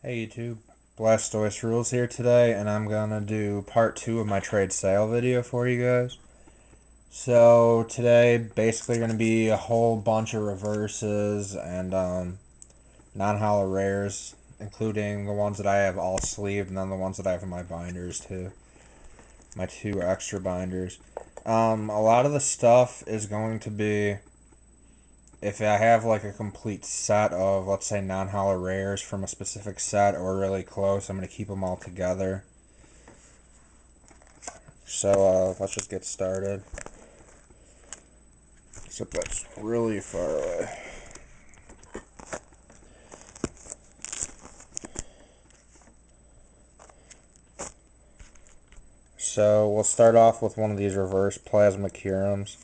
Hey YouTube, Blastoise Rules here today, and I'm gonna do part 2 of my trade sale video for you guys. So today, basically gonna be a whole bunch of reverses and non-holo rares, including the ones that I have all sleeved, and then the ones that I have in my binders too. My 2 extra binders. A lot of the stuff is going to be, if I have like a complete set of, let's say, non-holo rares from a specific set or really close, I'm going to keep them all together. So let's just get started. Except that's really far away. So we'll start off with one of these reverse plasma Curums.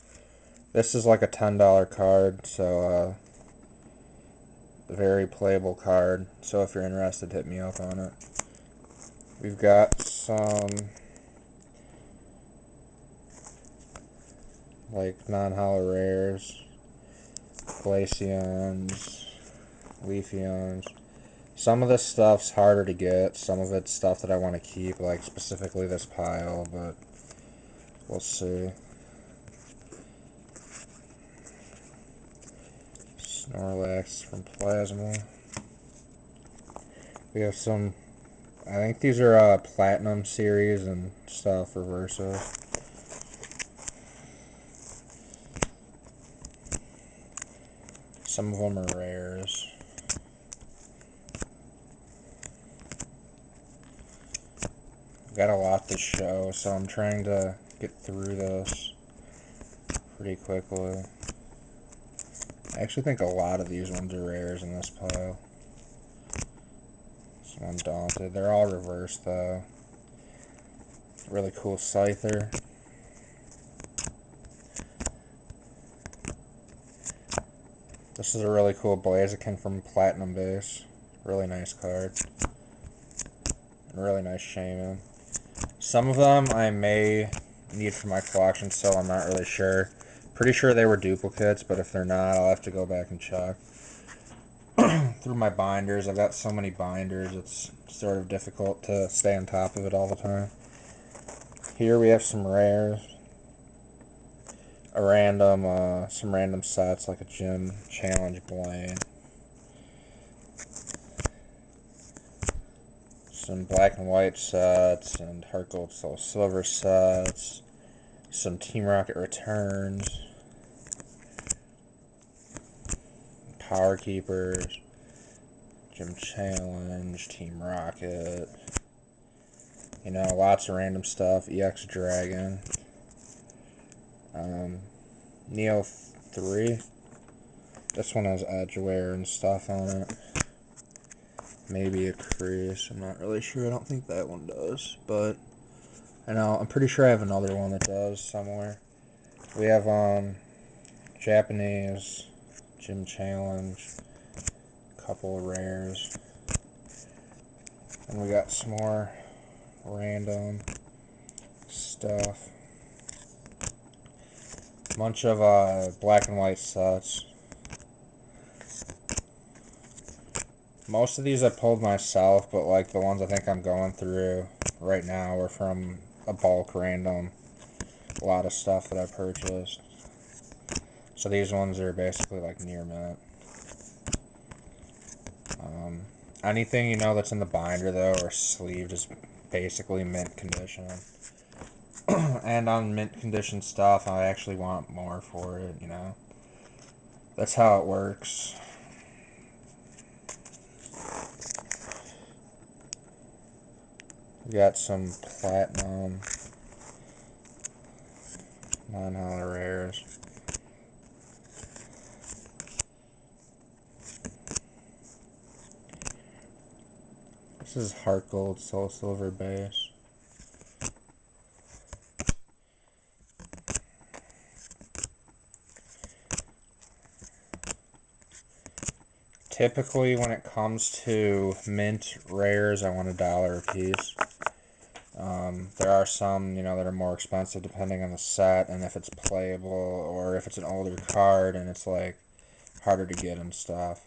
This is like a $10 card, so very playable card. So if you're interested, hit me up on it. We've got some like non-holo rares, Glaceons, Leafeons. Some of this stuff's harder to get, some of it's stuff that I want to keep, like specifically this pile, but we'll see. Snorlax from Plasma. We have some, I think these are Platinum series and stuff, reverses. Some of them are rares. Got a lot to show, so I'm trying to get through this pretty quickly. I actually think a lot of these ones are rares in this pile. So I'm daunted. They're all reversed though. Really cool Scyther. This is a really cool Blaziken from Platinum base. Really nice card. And really nice Shaman. Some of them I may need for my collection, so I'm not really sure. Pretty sure they were duplicates, but if they're not, I'll have to go back and check. Through my binders, I've got so many binders, it's sort of difficult to stay on top of it all the time. Here we have some rares. Some random sets like a Gym Challenge Blaine. Some black and white sets and Heart Gold Soul Silver sets. Some Team Rocket returns. Power Keepers. Gym Challenge. Team Rocket. You know, lots of random stuff. EX Dragon. Neo 3. This one has Edgeware and stuff on it. Maybe a Crease. I'm not really sure. I don't think that one does. But I know, I'm pretty sure I have another one that does somewhere. We have Japanese Gym Challenge. A couple of rares. And we got some more random stuff. Bunch of black and white sets. Most of these I pulled myself, but like the ones I think I'm going through right now are from a bulk random. A lot of stuff that I purchased. So these ones are basically like near mint. Anything you know that's in the binder though or sleeved is basically mint condition. And on mint condition stuff, I actually want more for it, you know. That's how it works. We got some platinum non-holo rares. This is Heart Gold Soul Silver base. Typically, when it comes to mint rares, I want $1 a piece. There are some, you know, that are more expensive depending on the set and if it's playable or if it's an older card and it's like harder to get and stuff.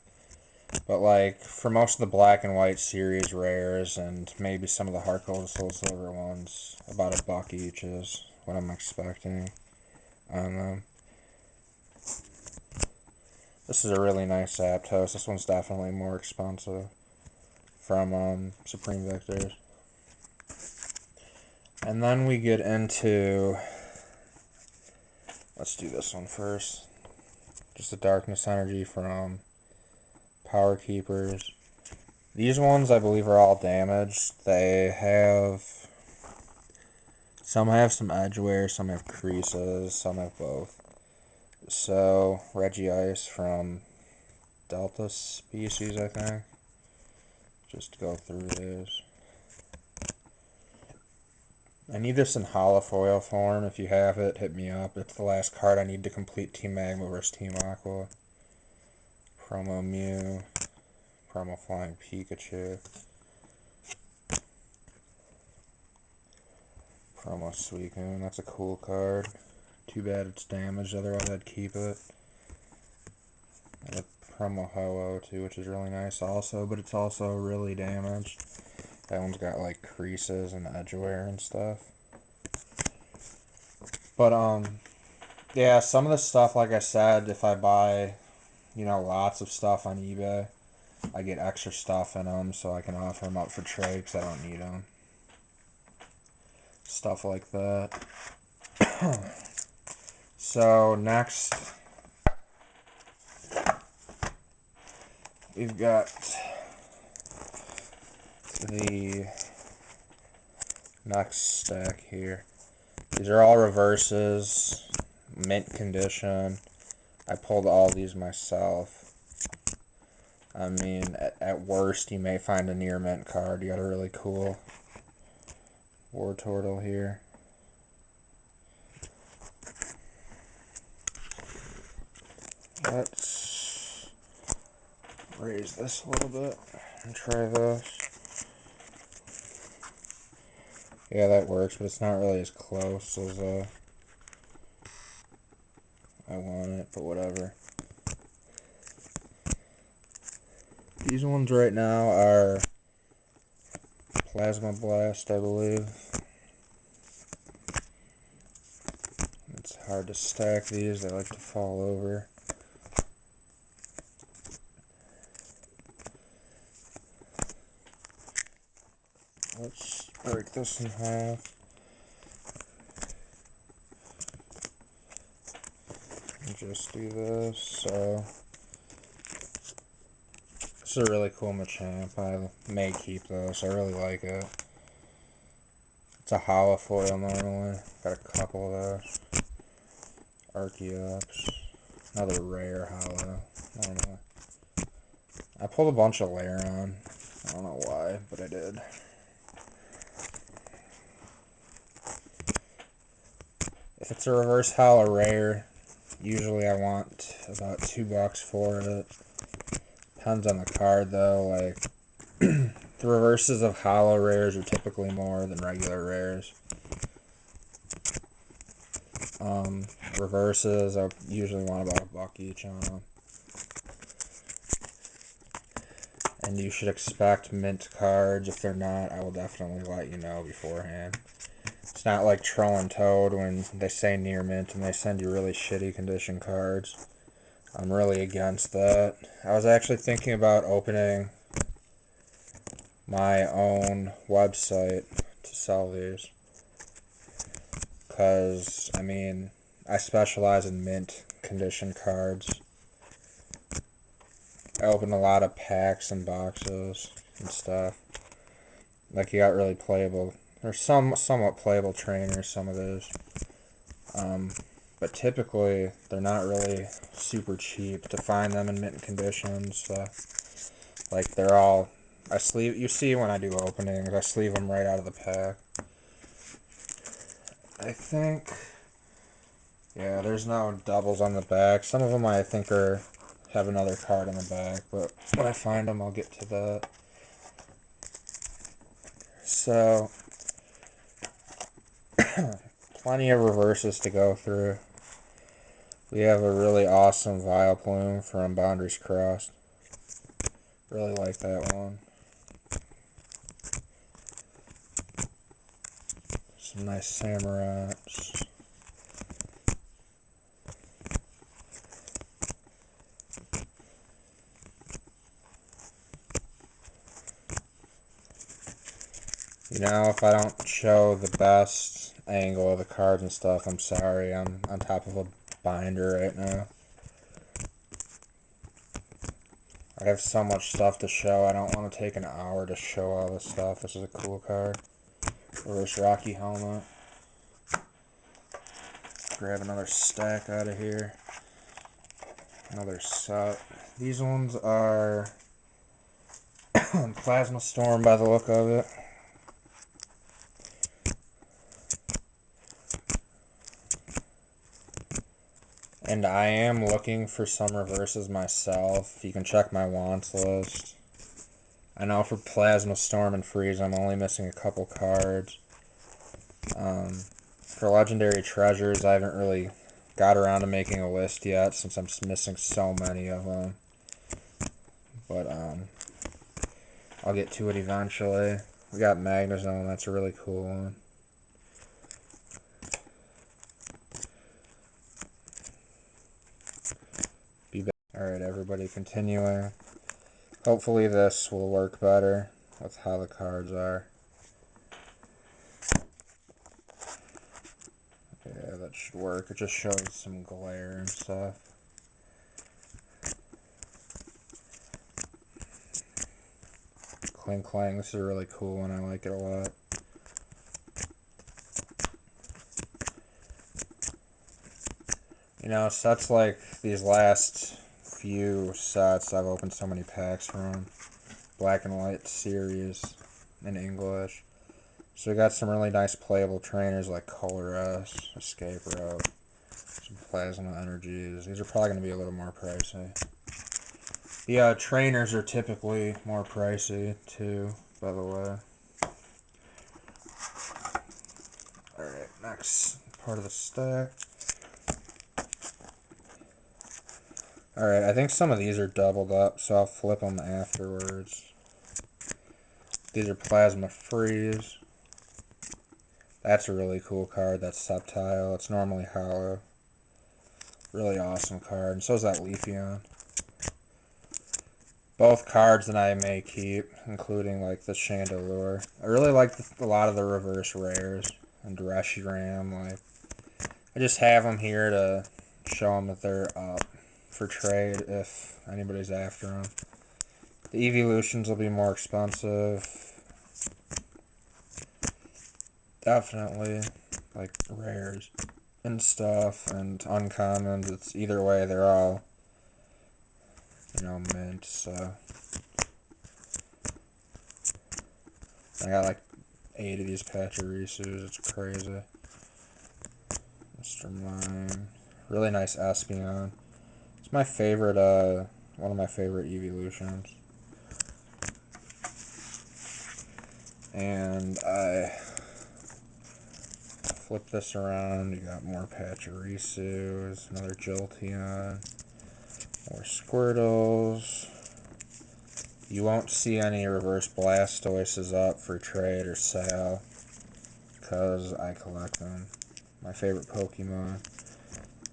But like for most of the black and white series rares and maybe some of the Hardcore Soul Silver ones, about $1 each is what I'm expecting on them. This is a really nice Zapdos. This one's definitely more expensive from Supreme Victors. And then we get into, let's do this one first. Just a Darkness Energy from Power Keepers. These ones I believe are all damaged. Some have some edge wear, some have creases, some have both. So Regice from Delta Species, I think. Just go through these. I need this in holofoil form. If you have it, hit me up. It's the last card I need to complete Team Magma vs. Team Aqua. Promo Mew. Promo Flying Pikachu. Promo Suicune. That's a cool card. Too bad it's damaged, otherwise I'd keep it. And a Promo Ho-Oh too, which is really nice also, but it's also really damaged. That one's got like creases and edge wear and stuff. But yeah, some of the stuff, like I said, if I buy, lots of stuff on eBay, I get extra stuff in them so I can offer them up for trade because I don't need them. Stuff like that. So next, we've got the next stack here. These are all reverses, mint condition. I pulled all these myself. I mean, at worst, you may find a near mint card. You got a really cool Wartortle here. Let's raise this a little bit and try this. Yeah, that works, but it's not really as close as I want it, but whatever. These ones right now are Plasma Blast, I believe. It's hard to stack these, they like to fall over. Let's break this in half. And just do this. So this is a really cool Machamp. I may keep this. I really like it. It's a holofoil normally. Got a couple of those. Archeops. Another rare holo. I don't know. I pulled a bunch of Lairon. I don't know why, but I did. If it's a reverse holo rare, usually I want about $2 for it. Depends on the card though. Like the reverses of holo rares are typically more than regular rares. Reverses I usually want about $1 each on them. And you should expect mint cards. If they're not, I will definitely let you know beforehand. It's not like Troll and Toad when they say near mint and they send you really shitty condition cards. I'm really against that. I was actually thinking about opening my own website to sell these. Because, I mean, I specialize in mint condition cards. I opened a lot of packs and boxes and stuff. Like, you got really playable. There's some somewhat playable trainers, some of those. But typically, they're not really super cheap to find them in mint conditions. Like, they're all... you see when I do openings, I sleeve them right out of the pack. I think... Yeah, there's no doubles on the back. Some of them I think have another card on the back, but when I find them, I'll get to that. So, plenty of reverses to go through. We have a really awesome Vileplume from Boundaries Crossed. Really like that one. Some nice Samurats. You know, if I don't show the best angle of the cards and stuff, I'm sorry. I'm on top of a binder right now. I have so much stuff to show, I don't want to take an hour to show all this stuff. This is a cool card. Reverse Rocky helmet. Grab another stack out of here. Another set. These ones are Plasma Storm by the look of it. And I am looking for some reverses myself. You can check my wants list. I know for Plasma Storm and Freeze, I'm only missing a couple cards. For Legendary Treasures, I haven't really got around to making a list yet since I'm missing so many of them. But I'll get to it eventually. We got Magnezone, that's a really cool one. Alright, everybody, continuing. Hopefully this will work better with how the cards are. Yeah, that should work. It just shows some glare and stuff. Kling Klang, this is a really cool one. I like it a lot. You know, sets like these last few sets, I've opened so many packs from. Black and White series in English. So we got some really nice playable trainers like Colress, Escape Rope, some Plasma Energies. These are probably going to be a little more pricey. The trainers are typically more pricey too, by the way. Alright, next part of the stack. Alright, I think some of these are doubled up, so I'll flip them afterwards. These are Plasma Freeze. That's a really cool card, that's Sceptile. It's normally hollow. Really awesome card, and so is that Leafeon. Both cards that I may keep, including like the Chandelure. I really like a lot of the reverse rares and Reshiram. Like, I just have them here to show them that they're up for trade if anybody's after them. The evolutions will be more expensive. Definitely, like rares and stuff and uncommons. It's either way, they're all, you know, mint. So I got like 8 of these Pachirisus. It's crazy. Mr. Mime. Really nice Espeon. It's my favorite, one of my favorite evolutions. And I flip this around. You got more Pachirisus, another Jolteon, more Squirtles. You won't see any reverse Blastoises up for trade or sale because I collect them. My favorite Pokemon.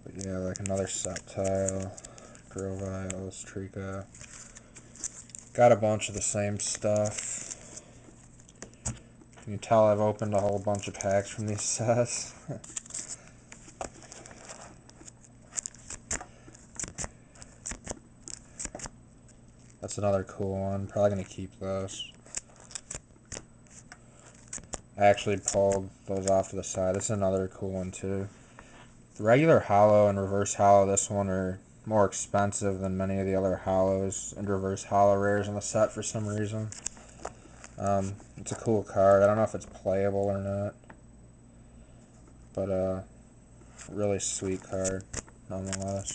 But yeah, like another Sceptile, Grovyle, Trico. Got a bunch of the same stuff. Can you tell I've opened a whole bunch of packs from these sets? That's another cool one. Probably going to keep those. I actually pulled those off to the side. This is another cool one too. The regular hollow and reverse hollow, this one, are more expensive than many of the other hollows and reverse hollow rares in the set for some reason. It's a cool card. I don't know if it's playable or not. But, really sweet card, nonetheless.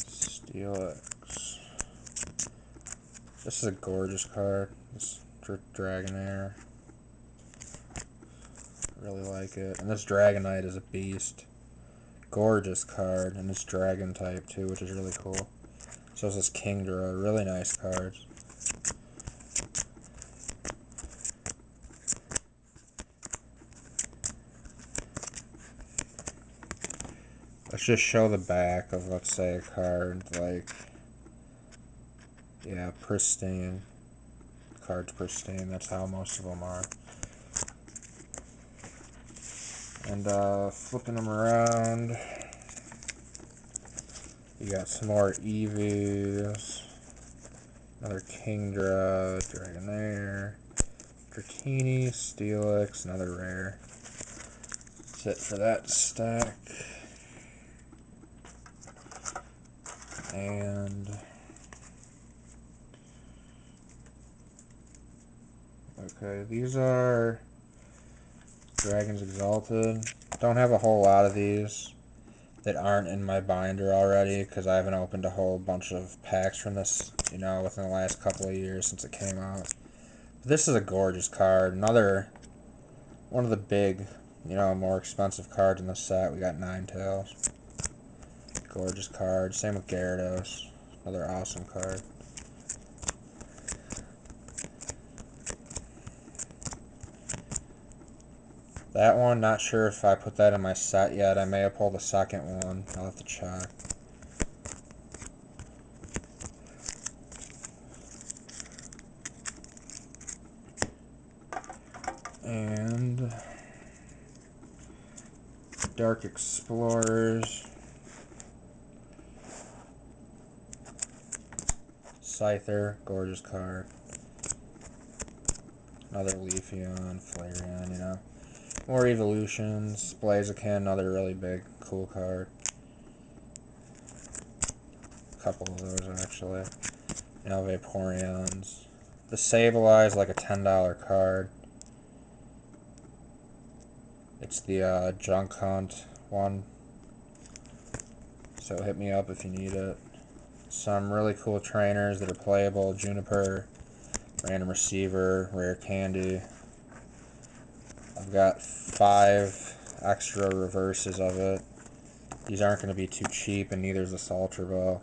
Steelix. This is a gorgeous card. This Dragonair. Really like it. And this Dragonite is a beast. Gorgeous card, and it's dragon type too, which is really cool. So is this Kingdra, really nice cards. Let's just show the back of, let's say, a card, like, yeah, pristine. Card's pristine, that's how most of them are. And flipping them around, you got some more Eevees, another Kingdra, Dragonair, Dratini, Steelix, another rare. That's it for that stack. And okay, these are Dragons Exalted. Don't have a whole lot of these that aren't in my binder already because I haven't opened a whole bunch of packs from this, you know, within the last couple of years since it came out. But this is a gorgeous card. Another one of the big, you know, more expensive cards in the set. We got Ninetales. Gorgeous card. Same with Gyarados. Another awesome card. That one, not sure if I put that in my set yet. I may have pulled the second one. I'll have to check. And Dark Explorers. Scyther, gorgeous card. Another Leafeon, Flareon, you know. More Evolutions. Blaziken, another really big, cool card. A couple of those, actually. You know, Vaporeons. The Sableye is like a $10 card. It's the Junk Hunt one. So hit me up if you need it. Some really cool trainers that are playable. Juniper, Random Receiver, Rare Candy. I've got 5 extra reverses of it. These aren't going to be too cheap, and neither is this Ultra Ball.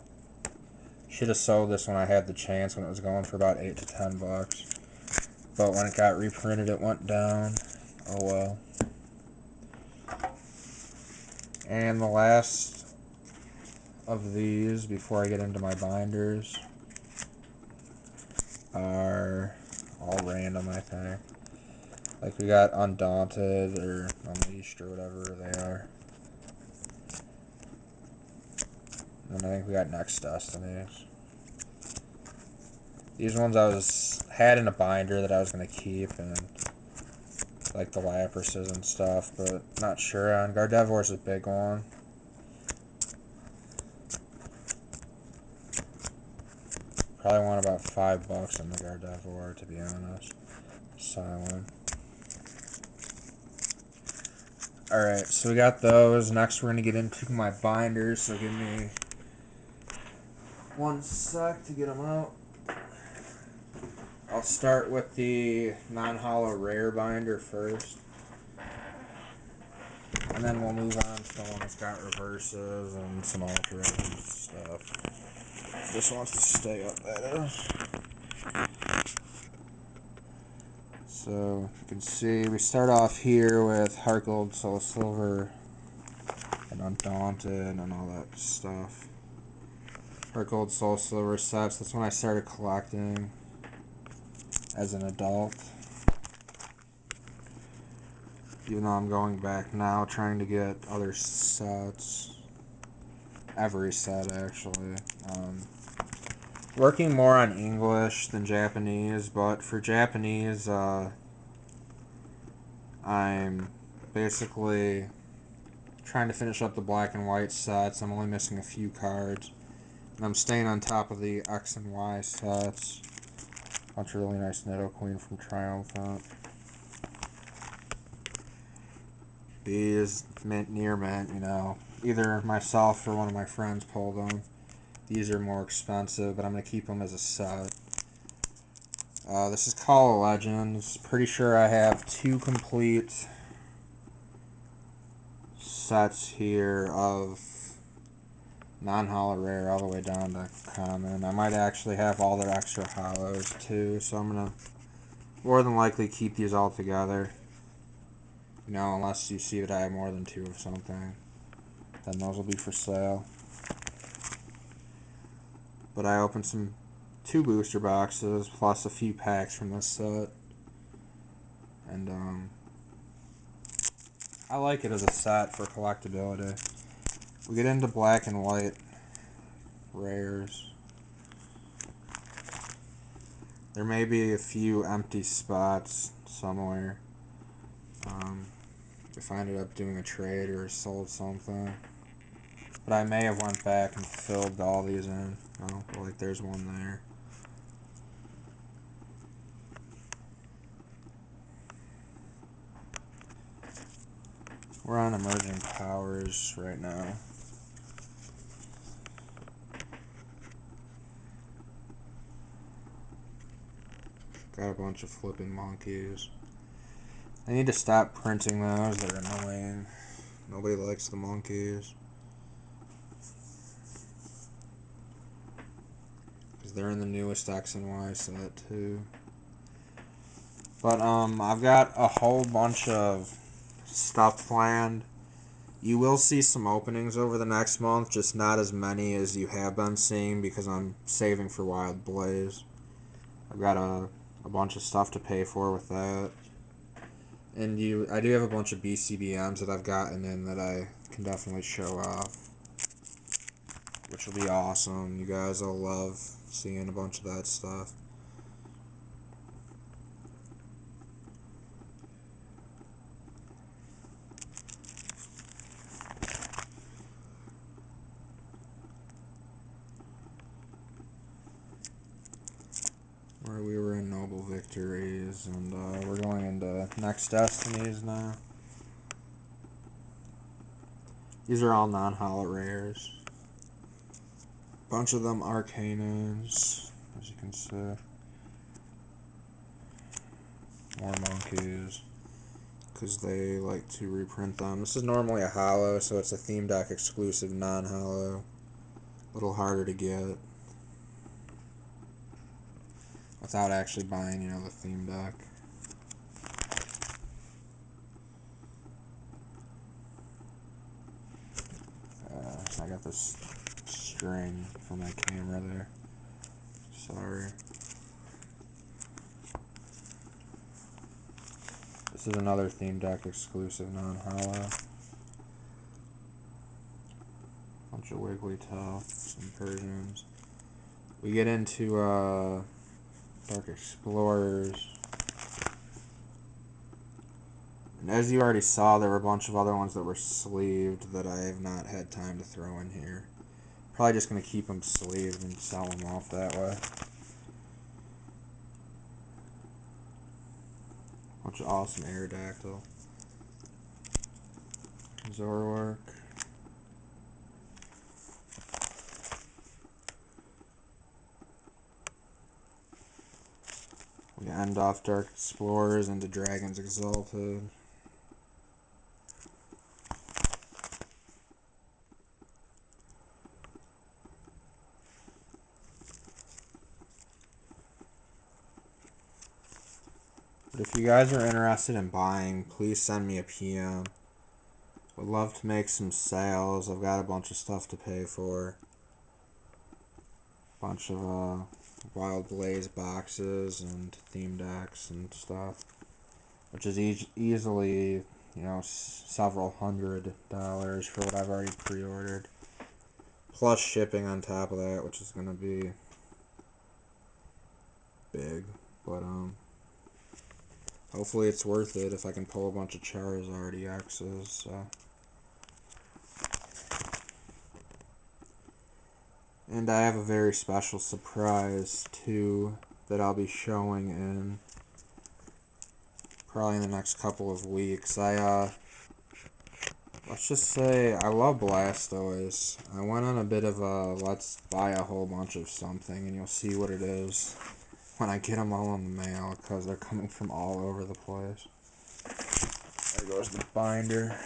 Should have sold this when I had the chance, when it was going for about $8 to $10. But when it got reprinted, it went down. Oh well. And the last of these, before I get into my binders, are all random, I think. Like, we got Undaunted, or Unleashed, or whatever they are. And I think we got Next Destinies. These ones I had in a binder that I was going to keep, and like the Laprases and stuff, but not sure on. Gardevoir's a big one. Probably want about $5 on the Gardevoir, to be honest. Silent. Alright, so we got those. Next we're going to get into my binders, so give me one sec to get them out. I'll start with the non-hollow rare binder first. And then we'll move on to the one that's got reverses and some alternate stuff. This wants to stay up, that is. So you can see we start off here with Heart Gold, Soul Silver, and Undaunted, and all that stuff. Heart Gold, Soul Silver sets. That's when I started collecting as an adult. Even though I'm going back now, trying to get other sets. Every set, actually. Working more on English than Japanese, but for Japanese, I'm basically trying to finish up the black and white sets. I'm only missing a few cards. And I'm staying on top of the X and Y sets. Bunch of really nice Nidoqueen from Triumphant. These, mint, near mint, you know. Either myself or one of my friends pulled them. These are more expensive, but I'm going to keep them as a set. This is Call of Legends. Pretty sure I have 2 complete sets here of non-holo rare all the way down to common. I might actually have all their extra holos too, so I'm going to more than likely keep these all together. You know, unless you see that I have more than 2 of something, then those will be for sale. But I opened 2 booster boxes plus a few packs from this set, and I like it as a set for collectability. We get into black and white rares. There may be a few empty spots somewhere. If I ended up doing a trade or sold something. But I may have went back and filled all these in. Oh, like there's one there. We're on Emerging Powers right now. Got a bunch of flipping monkeys. I need to stop printing those. They're annoying. Nobody likes the monkeys. Because they're in the newest X and Y set too. But I've got a whole bunch of stuff planned. You will see some openings over the next month, just not as many as you have been seeing because I'm saving for Wild Blaze. I've got a bunch of stuff to pay for with that. And I do have a bunch of BCBMs that I've gotten in that I can definitely show off, which will be awesome. You guys will love seeing a bunch of that stuff. Where we were in Noble Victories, and we're going into Next Destinies now. These are all non-holo rares. Bunch of them Arcanines, as you can see. More monkeys, because they like to reprint them. This is normally a holo, so it's a theme deck exclusive non-holo. A little harder to get without actually buying, you know, the theme deck. I got this string for my camera there. Sorry. This is another theme deck exclusive non-holo. Bunch of Wigglytuff, some Persians. We get into Dark Explorers. And as you already saw, there were a bunch of other ones that were sleeved that I have not had time to throw in here. Probably just going to keep them sleeved and sell them off that way. Bunch of awesome Aerodactyl. Zoroark. We end off Dark Explorers into Dragons Exalted. But if you guys are interested in buying, please send me a PM. Would love to make some sales. I've got a bunch of stuff to pay for. Bunch of Wild Blaze boxes and theme decks and stuff, which is easily, you know, several $100 for what I've already pre-ordered, plus shipping on top of that, which is gonna be big. But hopefully it's worth it if I can pull a bunch of Charizard EXs. So. And I have a very special surprise too that I'll be showing in probably in the next couple of weeks. Let's just say I love Blastoise. I went on a bit of a let's buy a whole bunch of something, and you'll see what it is when I get them all in the mail, because they're coming from all over the place. There goes the binder.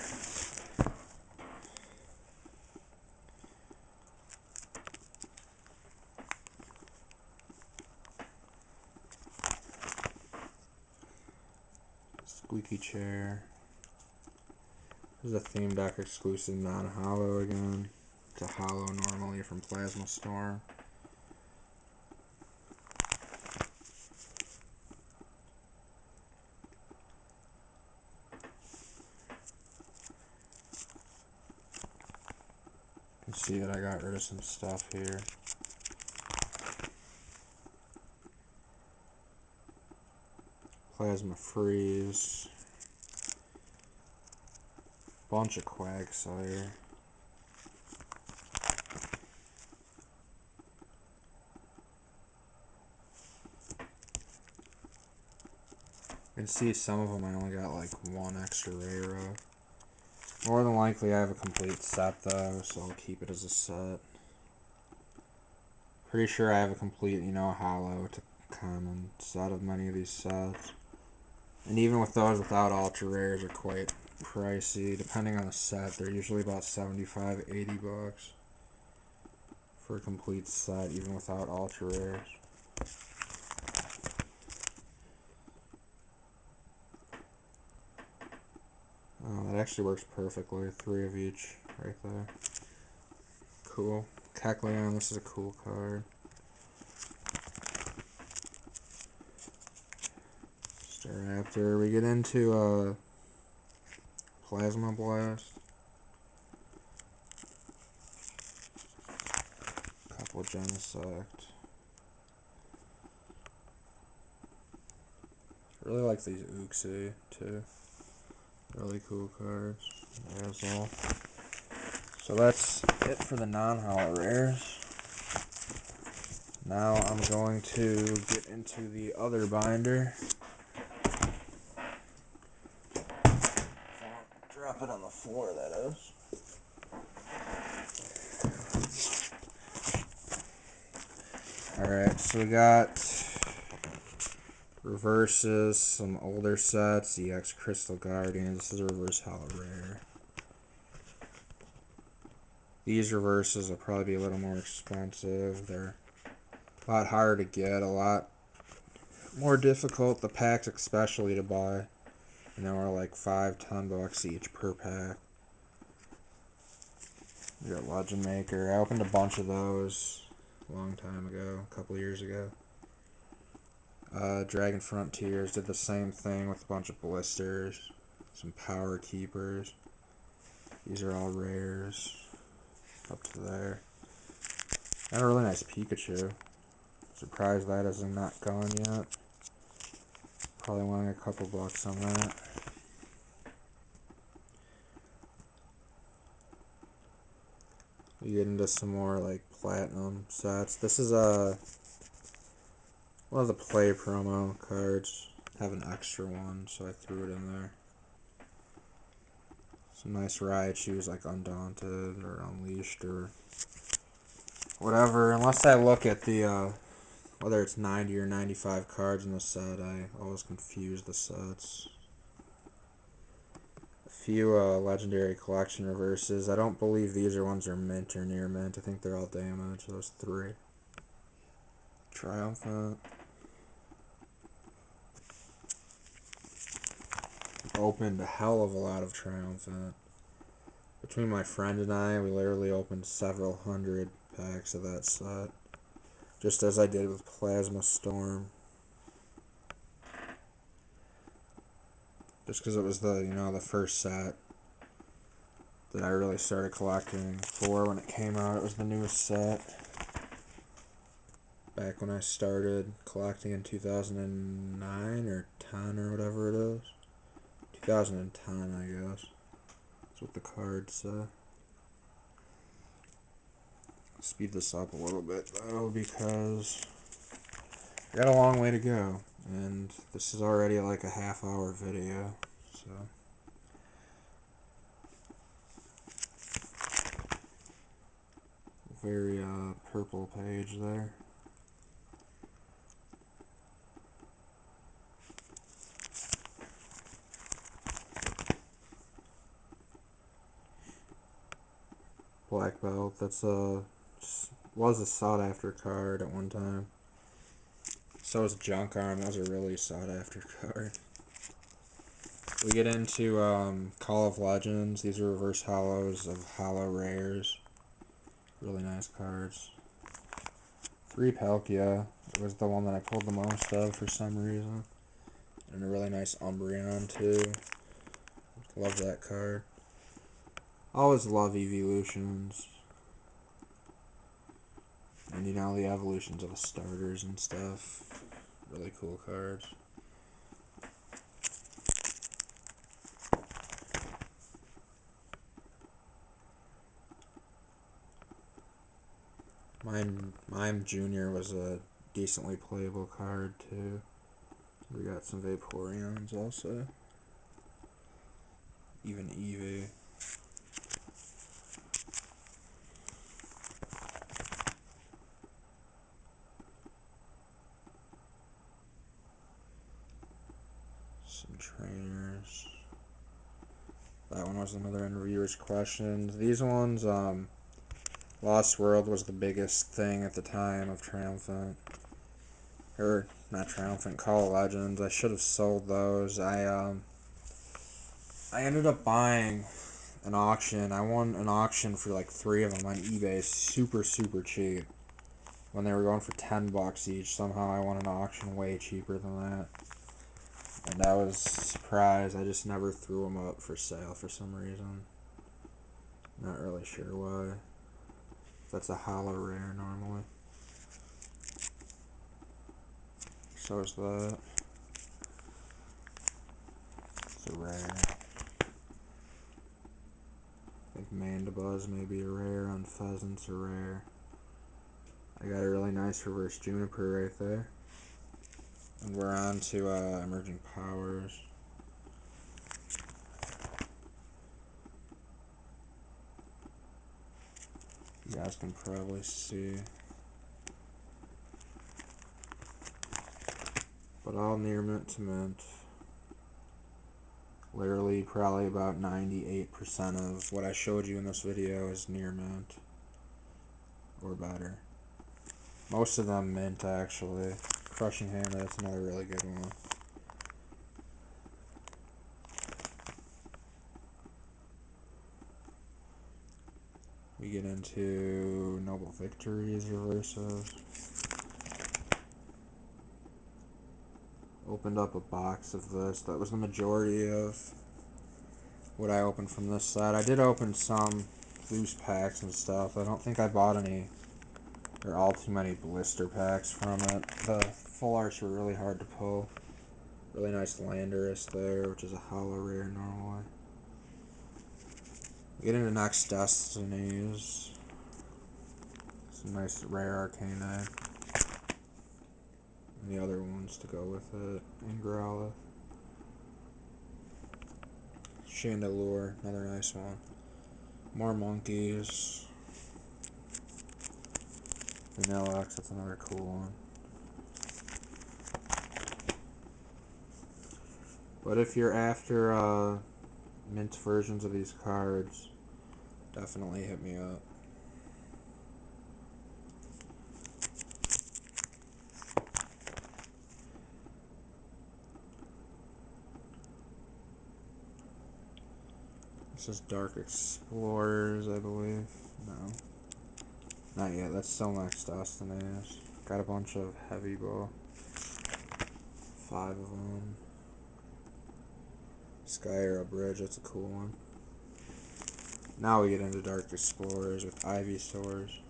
Squeaky chair. This is a Theme Deck exclusive non-hollow again. It's a hollow normally from Plasma Storm. You can see that I got rid of some stuff here. Plasma Freeze. Bunch of Quagsire. You can see some of them I only got like one extra rare of. More than likely I have a complete set though, so I'll keep it as a set. Pretty sure I have a complete, hollow to common set of many of these sets. And even with those without ultra rares are quite pricey. Depending on the set, they're usually about 75, 80 bucks for a complete set, even without ultra rares. Oh, that actually works perfectly. 3 of each right there. Cool. Kecleon, this is a cool card. Staraptor. We get into Plasma Blast. Couple Genesect. Really like these Uxie too. Really cool cards. There's all. So that's it for the non-hollow rares. Now I'm going to get into the other binder. Drop it on the floor, that is. Alright, so we got reverses, some older sets, EX Crystal Guardians. This is a reverse hollow rare. These reverses will probably be a little more expensive. They're a lot harder to get, a lot more difficult. The packs especially to buy, are like $5-10 each per pack. We got Legend Maker. I opened a bunch of those a long time ago, a couple years ago. Dragon Frontiers did the same thing with a bunch of blisters, some Power Keepers. These are all rares up to there. And a really nice Pikachu. Surprised that isn't not gone yet. Probably wanting a couple bucks on that. We get into some more like platinum sets. This is one of the play promo cards. I have an extra one, so I threw it in there. Some nice Raichus like Undaunted or Unleashed or whatever. Unless I look at the whether it's 90 or 95 cards in the set, I always confuse the sets. A few legendary collection reverses. I don't believe these are ones that are mint or near mint. I think they're all damaged. Those 3. Triumphant. Opened a hell of a lot of Triumphant. Between my friend and I, we literally opened several hundred packs of that set. Just as I did with Plasma Storm. Just because it was the, the first set that I really started collecting for when it came out. It was the newest set. Back when I started collecting in 2009 or 10 or whatever it is. 2010, I guess. That's what the card said. Speed this up a little bit though, because I got a long way to go, and this is already like a half-hour video, so very purple page there. Black Belt. That's was a sought after card at one time. So was Junk Arm. That was a really sought after card. We get into Call of Legends. These are reverse hollows of hollow rares. Really nice cards. 3 Palkia was the one that I pulled the most of for some reason. And a really nice Umbreon too. Love that card. Always love evolutions. And you know, the evolutions of the starters and stuff. Really cool cards. Mime Jr. was a decently playable card too. We got some Vaporeons also. Even Eevee. Some trainers. That one was another interviewer's questions. These ones, Lost World was the biggest thing at the time of Triumphant. Or, not Triumphant, Call of Legends. I should have sold those. I ended up buying an auction. I won an auction for like 3 of them on eBay, super cheap. When they were going for $10 each, somehow I won an auction way cheaper than that. And I was surprised. I just never threw them up for sale for some reason. Not really sure why. That's a hollow rare normally. So is that. It's a rare. I think Mandibuzz may be a rare. On Pheasant's a rare. I got a really nice reverse Juniper right there. And we're on to Emerging Powers. You guys can probably see. But all near mint to mint. Literally probably about 98% of what I showed you in this video is near mint. Or better. Most of them mint actually. Crushing Hammer, that's another really good one. We get into Noble Victories reverses. Opened up a box of this. That was the majority of what I opened from this side. I did open some loose packs and stuff. I don't think I bought any or all too many blister packs from it. The full arts were really hard to pull. Really nice Landorus there, which is a hollow rare normally. We get into Next Destinies. Some nice rare Arcanine. And the other ones to go with it. Ingrowlith. Chandelure, another nice one. More monkeys. Vanilluxe, that's another cool one. But if you're after mint versions of these cards, definitely hit me up. This is Dark Explorers, I believe. No. Not yet, that's still Next Destinies. Got a bunch of Heavy Ball. 5 of them. Skyra Bridge, that's a cool one. Now we get into Dark Explorers with Ivysaurs.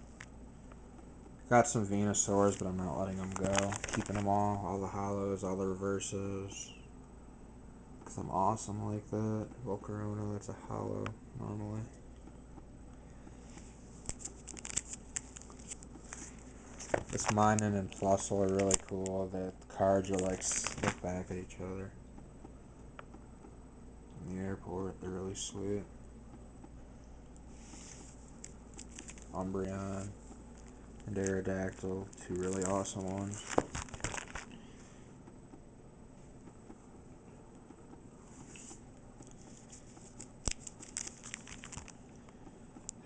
Got some Venusaurs, but I'm not letting them go. Keeping them all the hollows, all the reverses. Because I'm awesome like that. Volcarona, that's a hollow normally. This Minun and Flustle are really cool. The cards are like look back at each other. In the airport, they're really sweet. Umbreon and Aerodactyl, 2 really awesome ones.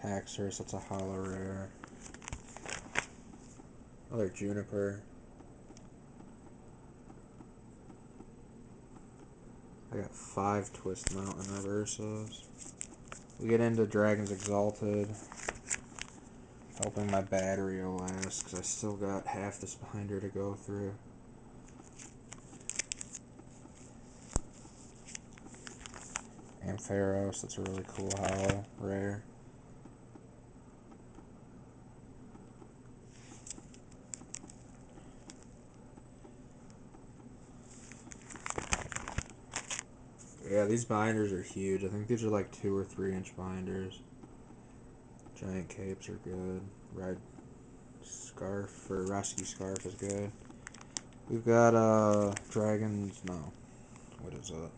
Haxorus, that's a hollow rare. Another Juniper. I got 5 Twist Mountain reverses. We get into Dragon's Exalted. Hoping my battery will last, because I still got half this binder to go through. Ampharos, that's a really cool hollow, rare. Yeah, these binders are huge. I think these are like 2 or 3 inch binders. Giant capes are good. Red scarf or rescue scarf is good. We've got dragons. No, what is it?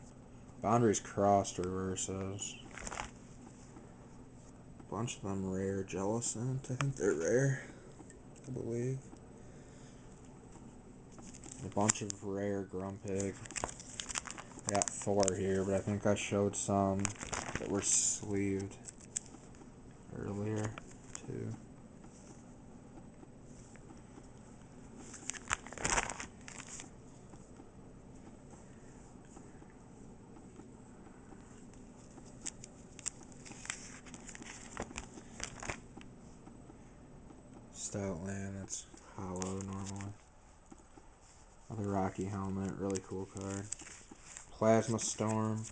Boundaries crossed reverses. Bunch of them rare. Jellicent, I think they're rare. I believe. A bunch of rare Grumpig. I got 4 here, but I think I showed some that were sleeved earlier too. Stoutland, that's hollow normally. Other Rocky Helmet, really cool card. Plasma Storm.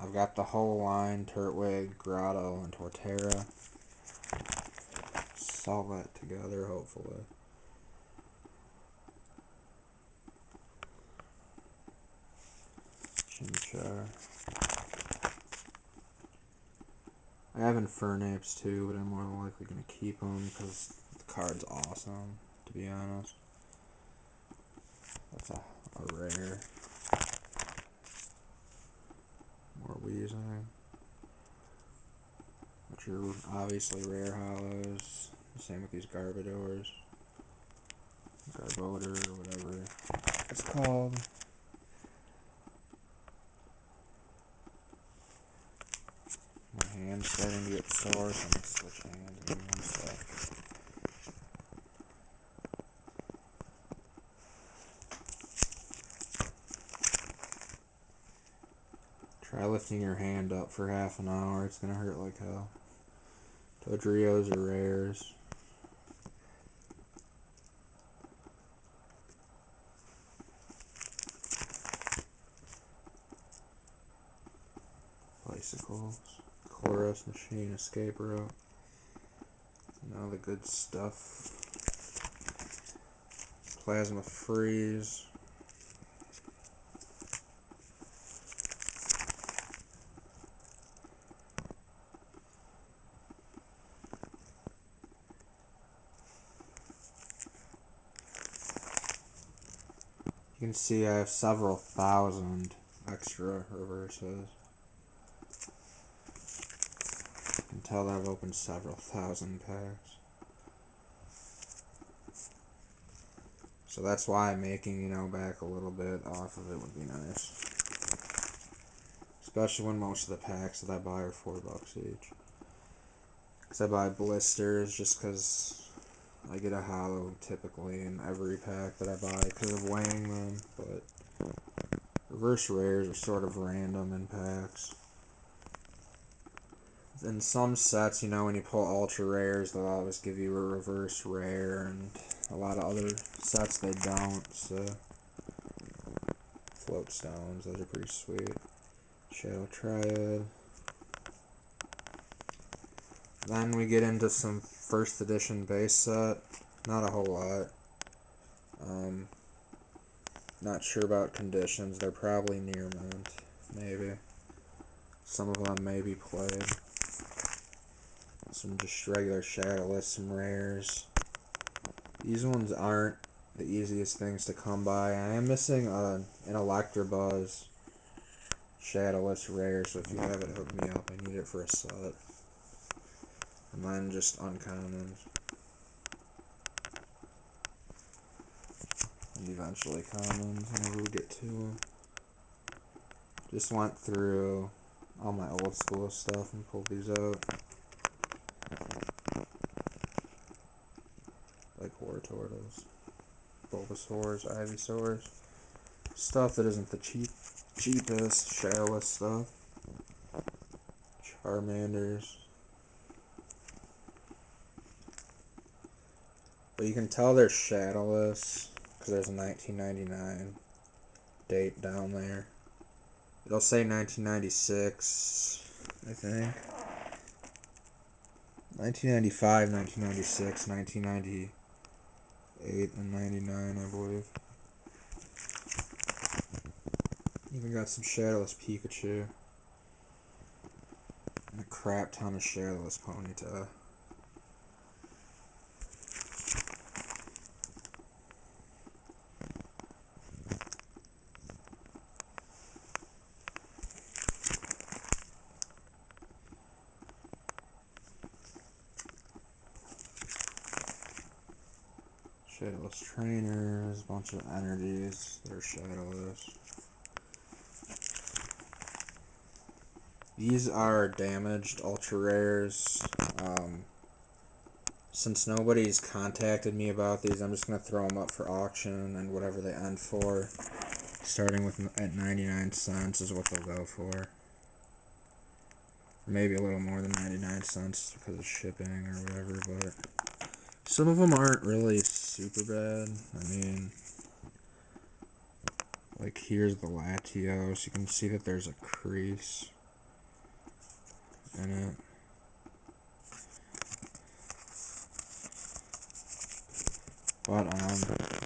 I've got the whole line, Turtwig, Grotto, and Torterra. Solve that together, hopefully. Chimchar. I have Infernaps too, but I'm more than likely going to keep them because the card's awesome, to be honest. That's a rare. More Weezing. Which are obviously rare hollows. Same with these Garbodors. Garbodor, or whatever it's called. My hand's starting to get sore, so I'm going to switch hands. Give me one sec. Try lifting your hand up for half an hour. It's going to hurt like hell. Dodrios are rares. Bicycles. Chorus Machine, Escape Route. Now the good stuff. Plasma Freeze. You can see I have several thousand extra reverses. You can tell that I've opened several thousand packs. So that's why making, back a little bit off of it would be nice. Especially when most of the packs that I buy are $4 each. Because I buy blisters just because I get a hollow typically in every pack that I buy because of weighing them. But reverse rares are sort of random in packs. In some sets, when you pull ultra rares, they'll always give you a reverse rare, and a lot of other sets they don't, so. Float stones, those are pretty sweet. Shadow Triad. Then we get into some first edition base set. Not a whole lot. Not sure about conditions. They're probably near mint, maybe. Some of them may be played. Some just regular Shadowless, some rares. These ones aren't the easiest things to come by. I am missing an Electabuzz Shadowless rare, so if you have it, hook me up. I need it for a set. And then just uncommons. And eventually commons whenever we get to them. Just went through all my old school stuff and pulled these out. Like Wartortles, Bulbasaurs, Ivysaurs. Stuff that isn't the cheap cheapest shadowless stuff. Charmanders. But you can tell they're shadowless because there's a 1999 date down there. It'll say 1996, I think. 1995, 1996, 1998, and 99, I believe. Even got some shadowless Pikachu. And a crap ton of shadowless Ponyta. Shadowless trainers, bunch of energies that are shadowless. These are damaged ultra rares. Since nobody's contacted me about these, I'm just going to throw them up for auction, and whatever they end for, starting with at 99 cents is what they'll go for. Maybe a little more than 99 cents because of shipping or whatever, but some of them aren't really super bad. I mean, like here's the Latios. You can see that there's a crease in it. But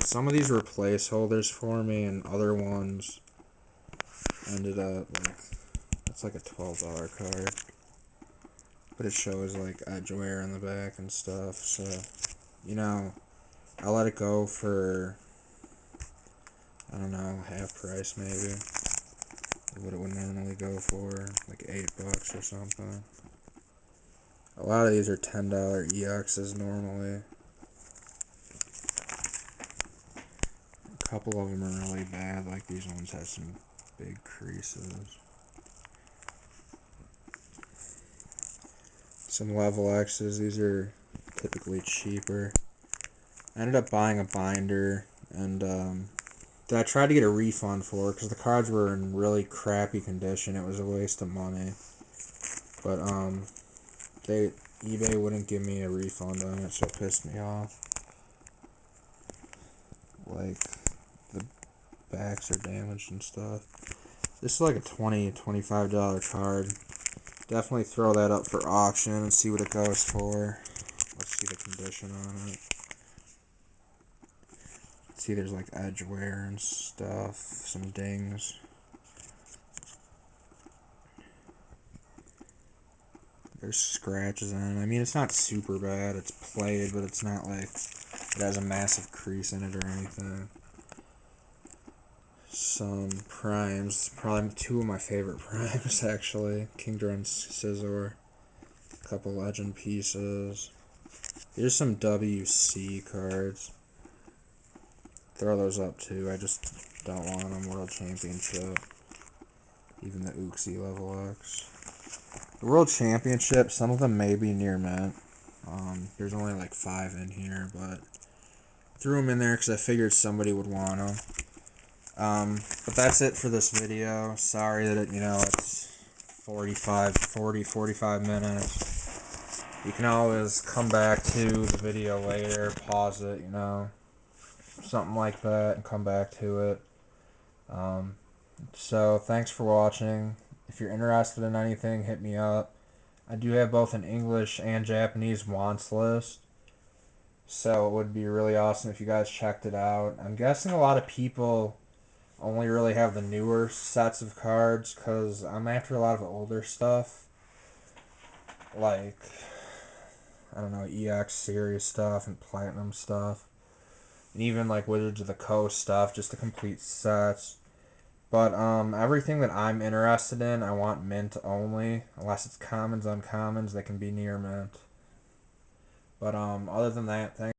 some of these were placeholders for me, and other ones ended up like, it's like a $12 card, but it shows like edge wear in the back and stuff. So, you know, I let it go for, I don't know, half price maybe. What it would normally go for, like $8 or something. A lot of these are $10 EXs normally. A couple of them are really bad, like these ones have some big creases. Some level X's, these are typically cheaper. I ended up buying a binder, and that I tried to get a refund for because the cards were in really crappy condition. It was a waste of money. But eBay wouldn't give me a refund on it, so it pissed me off. Like, the backs are damaged and stuff. This is like a $20, $25 card. Definitely throw that up for auction and see what it goes for. Let's see the condition on it. See, there's like edge wear and stuff, some dings. There's scratches on it. I mean, it's not super bad. It's played, but it's not like it has a massive crease in it or anything. Some primes, probably two of my favorite primes actually. Kingdra, Scizor, a couple legend pieces. Here's some WC cards. Throw those up too. I just don't want them. World Championship. Even the Uxie level X. The World Championship, some of them may be near mint. There's only like 5 in here, but threw them in there because I figured somebody would want them. But that's it for this video. Sorry that it's 45 minutes. You can always come back to the video later, pause it, something like that, and come back to it. So thanks for watching. If you're interested in anything, hit me up. I do have both an English and Japanese wants list, so it would be really awesome if you guys checked it out. I'm guessing a lot of people only really have the newer sets of cards because I'm after a lot of older stuff, like, I don't know, EX series stuff and Platinum stuff, and even like Wizards of the Coast stuff, just to complete sets. But everything that I'm interested in, I want mint only, unless it's commons, uncommons, they can be near mint. But other than that, thanks.